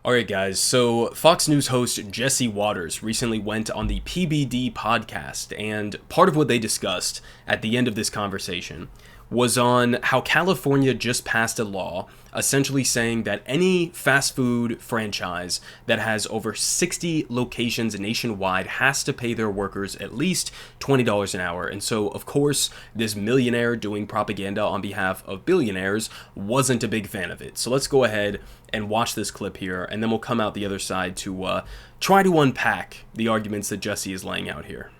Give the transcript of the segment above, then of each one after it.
All right, guys. So Fox News host Jesse Waters recently went on the PBD podcast, and part of what they discussed at the end of this conversation was on how California just passed a law essentially saying that any fast food franchise that has over 60 locations nationwide has to pay their workers at least $20 an hour. And so, of course, this millionaire doing propaganda on behalf of billionaires wasn't a big fan of it. So let's go ahead and watch this clip here, and then we'll come out the other side to try to unpack the arguments that Jesse is laying out here.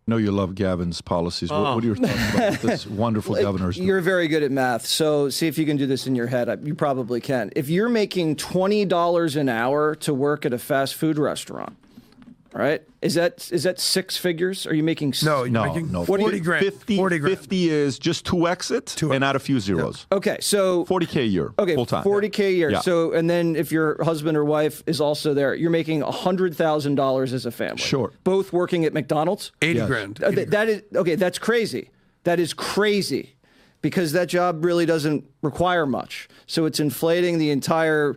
I know you love Gavin's policies. What are your thoughts about this wonderful governor's? You're very good at math, so see if you can do this in your head. You probably can. If you're making $20 an hour to work at a fast food restaurant, right? Is that six figures? Are you making? No. 40 grand. 50 is just two exits and add a few zeros. Yeah. Okay, so $40K a year. Okay, full time. $40K a year. Yeah. So, and then if your husband or wife is also there, you're making $100,000 as a family. Sure. Both working at McDonald's. 80 grand. That is okay. That's crazy. That is crazy, because that job really doesn't require much. So it's inflating the entire,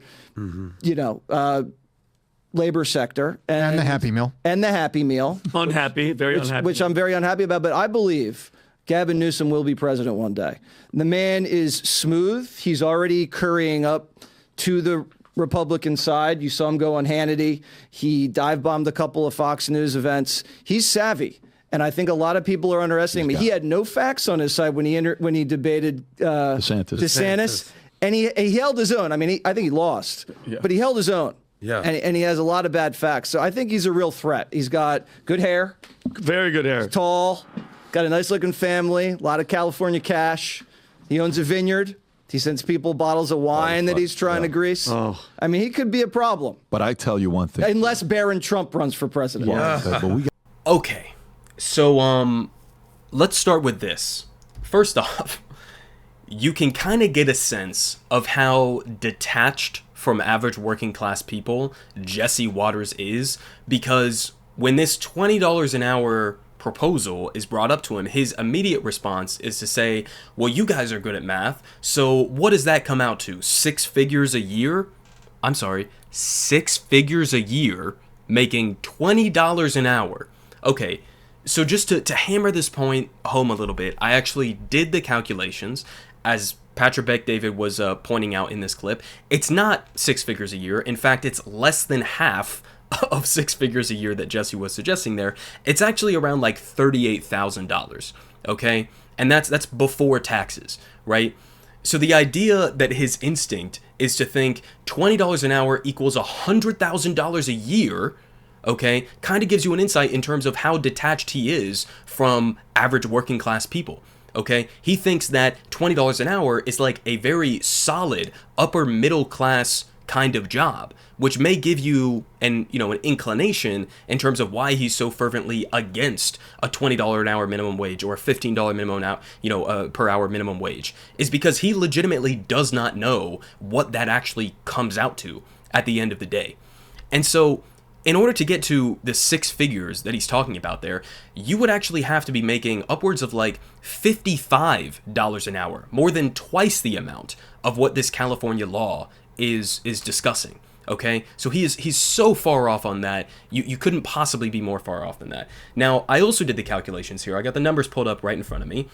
labor sector and the Happy Meal. Unhappy, very unhappy. Which I'm very unhappy about, but I believe Gavin Newsom will be president one day. The man is smooth. He's already currying up to the Republican side. You saw him go on Hannity. He dive-bombed a couple of Fox News events. He's savvy. And I think a lot of people are underestimating him. He had no facts on his side when he debated DeSantis. And he held his own. I mean, I think he lost, but he held his own. Yeah. And he has a lot of bad facts. So I think he's a real threat. He's got good hair. Very good hair. He's tall. Got a nice looking family. A lot of California cash. He owns a vineyard. He sends people bottles of wine that he's trying to grease. Oh. I mean, he could be a problem. But I tell you one thing. Unless Barron Trump runs for president. Okay. So, let's start with this. First off, you can kind of get a sense of how detached from average working class people Jesse Waters is, because when this $20 an hour proposal is brought up to him, his immediate response is to say, well, you guys are good at math, so what does that come out to? 6 figures a year? I'm sorry, 6 figures a year, making $20 an hour. Okay, so just to hammer this point home a little bit, I actually did the calculations, as Patrick Beck-David was pointing out in this clip. It's not 6 figures a year. In fact, it's less than half of 6 figures a year that Jesse was suggesting there. It's actually around like $38,000, okay? And that's before taxes, right? So the idea that his instinct is to think $20 an hour equals $100,000 a year, okay, kind of gives you an insight in terms of how detached he is from average working class people. Okay, he thinks that $20 an hour is like a very solid upper middle class kind of job, which may give you an inclination in terms of why he's so fervently against a $20 an hour minimum wage or a $15 minimum per hour minimum wage, is because he legitimately does not know what that actually comes out to at the end of the day. And so, in order to get to the 6 figures that he's talking about there, you would actually have to be making upwards of like $55 an hour, more than twice the amount of what this California law is discussing. Okay, so he's so far off on that. You couldn't possibly be more far off than that. Now, I also did the calculations here. I got the numbers pulled up right in front of me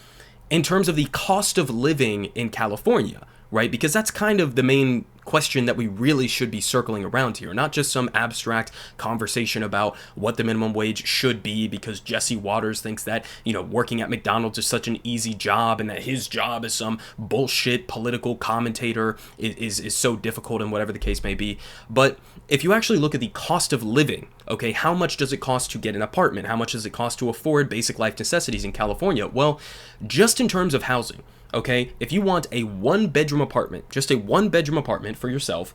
in terms of the cost of living in California, right? Because that's kind of the main question that we really should be circling around here, not just some abstract conversation about what the minimum wage should be because Jesse Waters thinks that, working at McDonald's is such an easy job and that his job as some bullshit political commentator is so difficult and whatever the case may be. But if you actually look at the cost of living, okay, how much does it cost to get an apartment? How much does it cost to afford basic life necessities in California? Well, just in terms of housing, okay, if you want a 1-bedroom apartment, just a 1-bedroom apartment for yourself,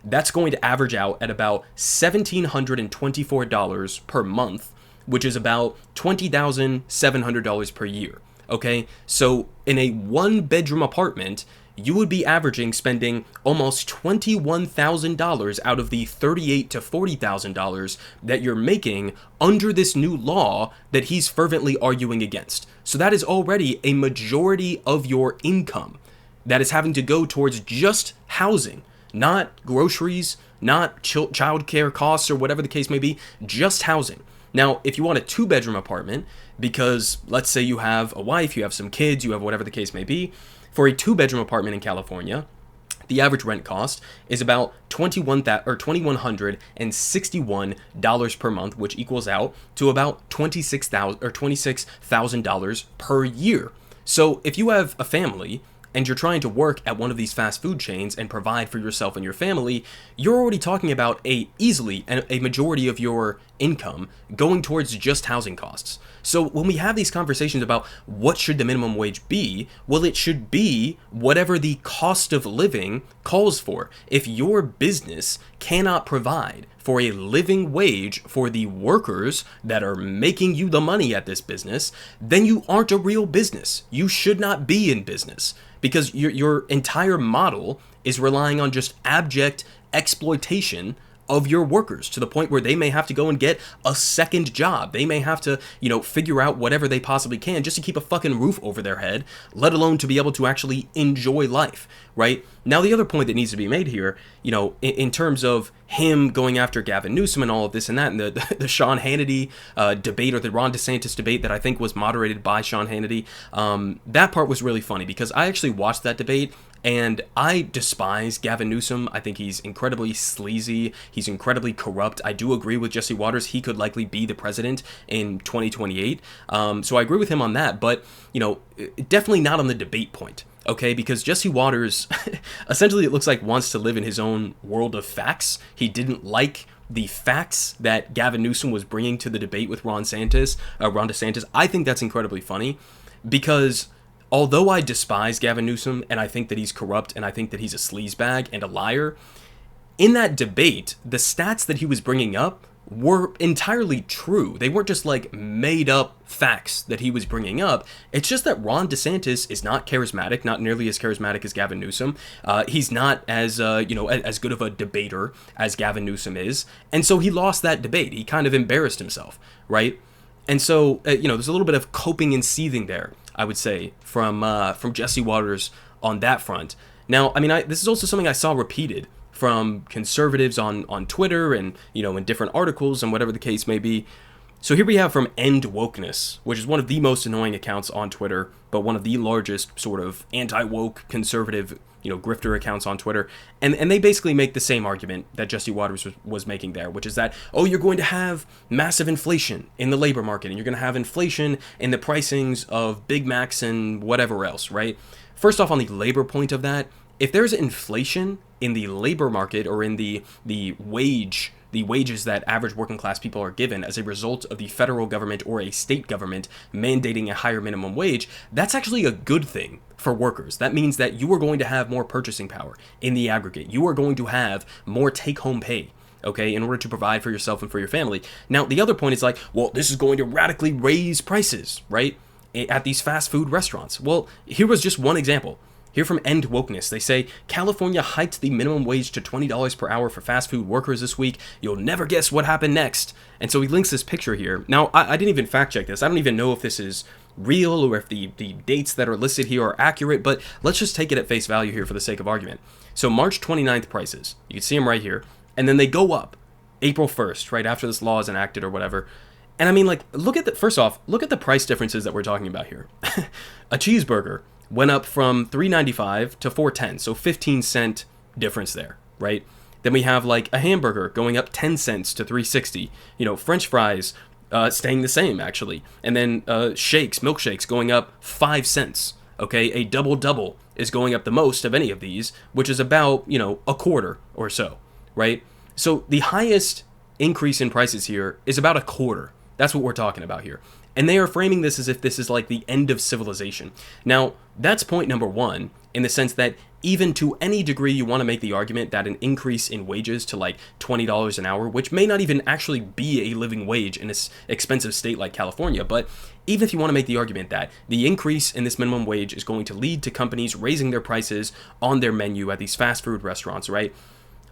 that's going to average out at about $1,724 per month, which is about $20,700 per year, okay? So in a 1-bedroom apartment, you would be averaging spending almost $21,000 out of the $38,000 to $40,000 that you're making under this new law that he's fervently arguing against. So that is already a majority of your income that is having to go towards just housing, not groceries, not child care costs or whatever the case may be, just housing. Now, if you want a 2-bedroom apartment, because let's say you have a wife, you have some kids, you have whatever the case may be, for a 2-bedroom apartment in California, the average rent cost is about $2,161 per month, which equals out to about $26,000 per year. So if you have a family and you're trying to work at one of these fast food chains and provide for yourself and your family, you're already talking about a majority of your income going towards just housing costs. So when we have these conversations about what should the minimum wage be, well, it should be whatever the cost of living calls for. If your business cannot provide for a living wage for the workers that are making you the money at this business, then you aren't a real business. You should not be in business, because your entire model is relying on just abject exploitation of your workers, to the point where they may have to go and get a second job. They may have to, figure out whatever they possibly can just to keep a fucking roof over their head, let alone to be able to actually enjoy life, right? Now, the other point that needs to be made here, in terms of him going after Gavin Newsom and all of this and that, and the Sean Hannity debate, or the Ron DeSantis debate that I think was moderated by Sean Hannity, that part was really funny, because I actually watched that debate, and I despise Gavin Newsom. I think he's incredibly sleazy. He's incredibly corrupt. I do agree with Jesse Waters. He could likely be the president in 2028. So I agree with him on that, but, definitely not on the debate point. Okay, because Jesse Waters, essentially, it looks like wants to live in his own world of facts. He didn't like the facts that Gavin Newsom was bringing to the debate with Ron DeSantis. I think that's incredibly funny, because although I despise Gavin Newsom and I think that he's corrupt and I think that he's a sleazebag and a liar, in that debate, the stats that he was bringing up were entirely true. They weren't just like made up facts that he was bringing up. It's just that Ron DeSantis is not charismatic, not nearly as charismatic as Gavin Newsom. He's not as as good of a debater as Gavin Newsom is, and so he lost that debate. He kind of embarrassed himself, right? And so there's a little bit of coping and seething there, I would say, from Jesse Waters on that front. Now, this is also something I saw repeated from conservatives on Twitter and, in different articles and whatever the case may be. So here we have from End Wokeness, which is one of the most annoying accounts on Twitter, but one of the largest sort of anti-woke conservative, grifter accounts on Twitter. And they basically make the same argument that Jesse Waters was making there, which is that, you're going to have massive inflation in the labor market, and you're going to have inflation in the pricings of Big Macs and whatever else, right? First off, on the labor point of that, if there's inflation in the labor market, or in the wages that average working class people are given as a result of the federal government or a state government mandating a higher minimum wage, that's actually a good thing for workers. That means that you are going to have more purchasing power in the aggregate. You are going to have more take-home pay, okay, in order to provide for yourself and for your family. Now, the other point is like, well, this is going to radically raise prices, right, at these fast food restaurants. Well, here was just one example. Here from End Wokeness, they say, California hiked the minimum wage to $20 per hour for fast food workers this week. You'll never guess what happened next. And so he links this picture here. Now, I didn't even fact check this. I don't even know if this is real or if the dates that are listed here are accurate, but let's just take it at face value here for the sake of argument. So March 29th prices, you can see them right here, and then they go up April 1st, right after this law is enacted or whatever. And look at the price differences that we're talking about here. A cheeseburger went up from $3.95 to $4.10, so 15-cent difference there, right? Then we have like a hamburger going up 10 cents to $3.60. French fries staying the same actually, and then milkshakes going up 5 cents. Okay, a double is going up the most of any of these, which is about a quarter or so, right? So the highest increase in prices here is about a quarter. That's what we're talking about here. And they are framing this as if this is like the end of civilization. Now, that's point number one, in the sense that even to any degree you want to make the argument that an increase in wages to like $20 an hour, which may not even actually be a living wage in this expensive state like California, but even if you want to make the argument that the increase in this minimum wage is going to lead to companies raising their prices on their menu at these fast food restaurants, right?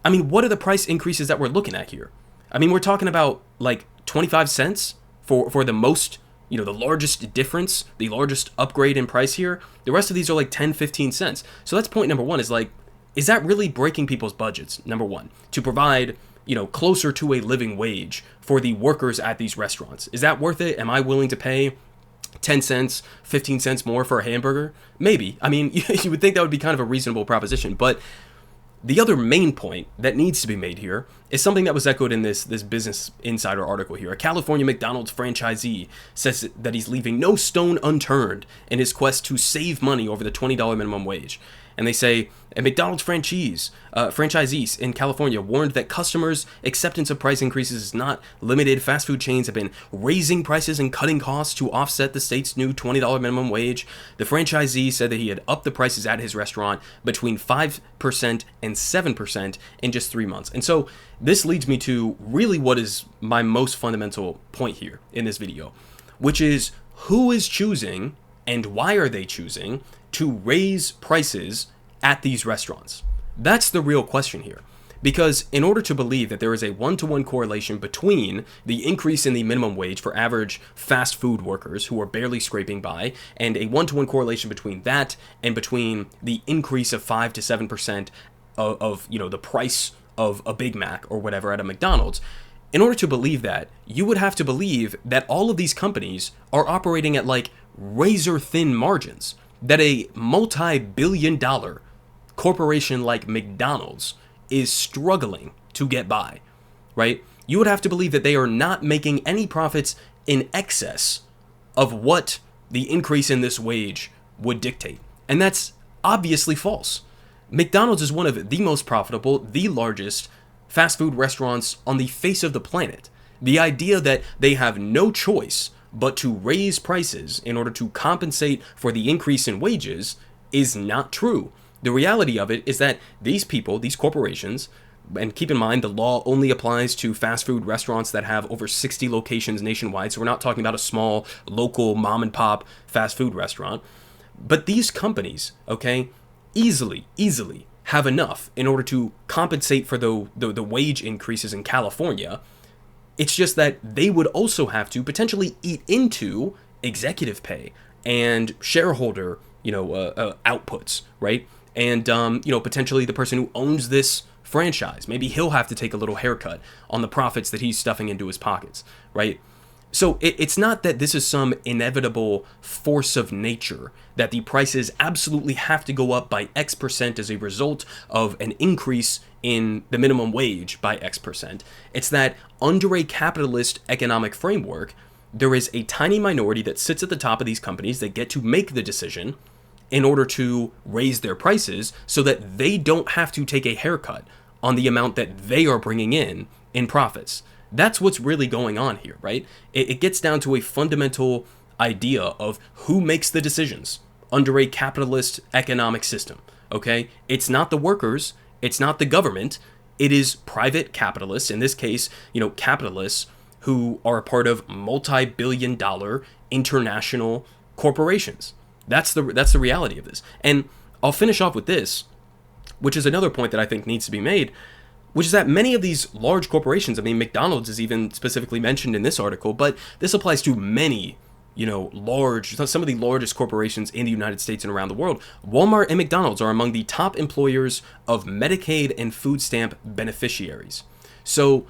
What are the price increases that we're looking at here? We're talking about like 25 cents for the most, the largest difference, the largest upgrade in price here. The rest of these are like 10, 15 cents. So that's point number one, is like, is that really breaking people's budgets? Number one, to provide, closer to a living wage for the workers at these restaurants. Is that worth it? Am I willing to pay 10 cents, 15 cents more for a hamburger? Maybe. I mean, you would think that would be kind of a reasonable proposition, but the other main point that needs to be made here is something that was echoed in this Business Insider article here. A California McDonald's franchisee says that he's leaving no stone unturned in his quest to save money over the $20 minimum wage. And they say a McDonald's franchisees in California warned that customers' acceptance of price increases is not limited. Fast food chains have been raising prices and cutting costs to offset the state's new $20 minimum wage. The franchisee said that he had upped the prices at his restaurant between 5% and 7% in just 3 months. And so this leads me to really what is my most fundamental point here in this video, which is who is choosing and why are they choosing to raise prices at these restaurants? That's the real question here. Because in order to believe that there is a one-to-one correlation between the increase in the minimum wage for average fast food workers who are barely scraping by, and a one-to-one correlation between that and between the increase of 5 to 7% of the price of a Big Mac or whatever at a McDonald's, in order to believe that, you would have to believe that all of these companies are operating at like razor-thin margins, that a multi-billion-dollar corporation like McDonald's is struggling to get by, right? You would have to believe that they are not making any profits in excess of what the increase in this wage would dictate. And that's obviously false. McDonald's is one of the most profitable, the largest fast food restaurants on the face of the planet. The idea that they have no choice but to raise prices in order to compensate for the increase in wages is not true. The reality of it is that these people, these corporations, and keep in mind the law only applies to fast food restaurants that have over 60 locations nationwide, so we're not talking about a small local mom and pop fast food restaurant, but these companies, okay, easily have enough in order to compensate for the wage increases in California. It's just that they would also have to potentially eat into executive pay and shareholder, outputs, right? And, potentially the person who owns this franchise, maybe he'll have to take a little haircut on the profits that he's stuffing into his pockets, right? So it's not that this is some inevitable force of nature, that the prices absolutely have to go up by X percent as a result of an increase in the minimum wage by X percent. It's that under a capitalist economic framework, there is a tiny minority that sits at the top of these companies that get to make the decision in order to raise their prices so that they don't have to take a haircut on the amount that they are bringing in profits. That's what's really going on here, right? It gets down to a fundamental idea of who makes the decisions under a capitalist economic system, okay? It's not the workers, it's not the government, it is private capitalists, in this case, capitalists who are a part of multi-billion-dollar international corporations. That's the reality of this. And I'll finish off with this, which is another point that I think needs to be made, which is that many of these large corporations, I mean, McDonald's is even specifically mentioned in this article, but this applies to many, some of the largest corporations in the United States and around the world. Walmart and McDonald's are among the top employers of Medicaid and food stamp beneficiaries. So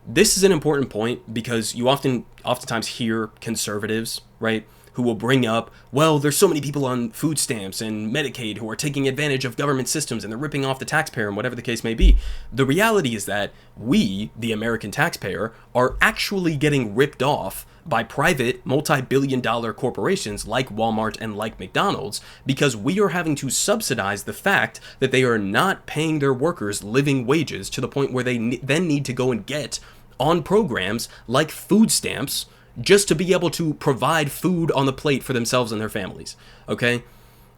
this is an important point because you oftentimes hear conservatives, right, who will bring up, well, there's so many people on food stamps and Medicaid who are taking advantage of government systems and they're ripping off the taxpayer and whatever the case may be. The reality is that we, the American taxpayer, are actually getting ripped off by private multi-billion-dollar corporations like Walmart and like McDonald's because we are having to subsidize the fact that they are not paying their workers living wages to the point where they then need to go and get on programs like food stamps just to be able to provide food on the plate for themselves and their families, okay?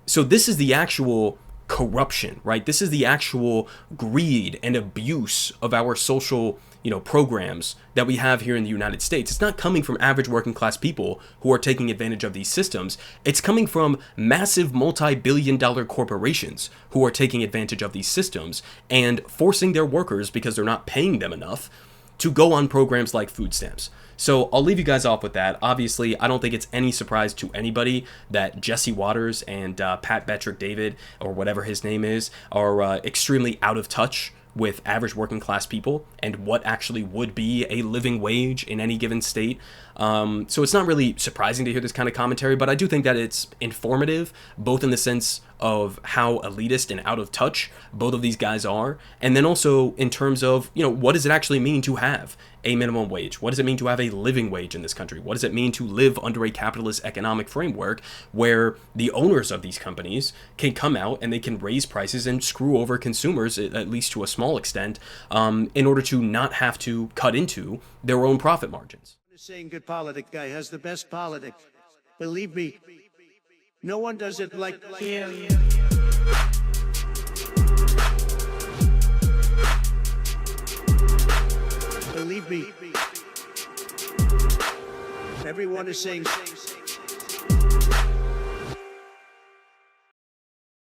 So this is the actual corruption, right? This is the actual greed and abuse of our social, programs that we have here in the United States. It's not coming from average working class people who are taking advantage of these systems. It's coming from massive multi-billion-dollar corporations who are taking advantage of these systems and forcing their workers, because they're not paying them enough, to go on programs like food stamps. So I'll leave you guys off with that. Obviously, I don't think it's any surprise to anybody that Jesse Waters and Pat Betrick David, or whatever his name is, are extremely out of touch with average working class people and what actually would be a living wage in any given state. So it's not really surprising to hear this kind of commentary, but I do think that it's informative, both in the sense of how elitist and out of touch both of these guys are, and then also in terms of, what does it actually mean to have a minimum wage? What does it mean to have a living wage in this country? What does it mean to live under a capitalist economic framework where the owners of these companies can come out and they can raise prices and screw over consumers, at least to a small extent, in order to not have to cut into their own profit margins? Saying good politic guy has the best politic. Believe me, no one does it like him. Believe me, everyone is saying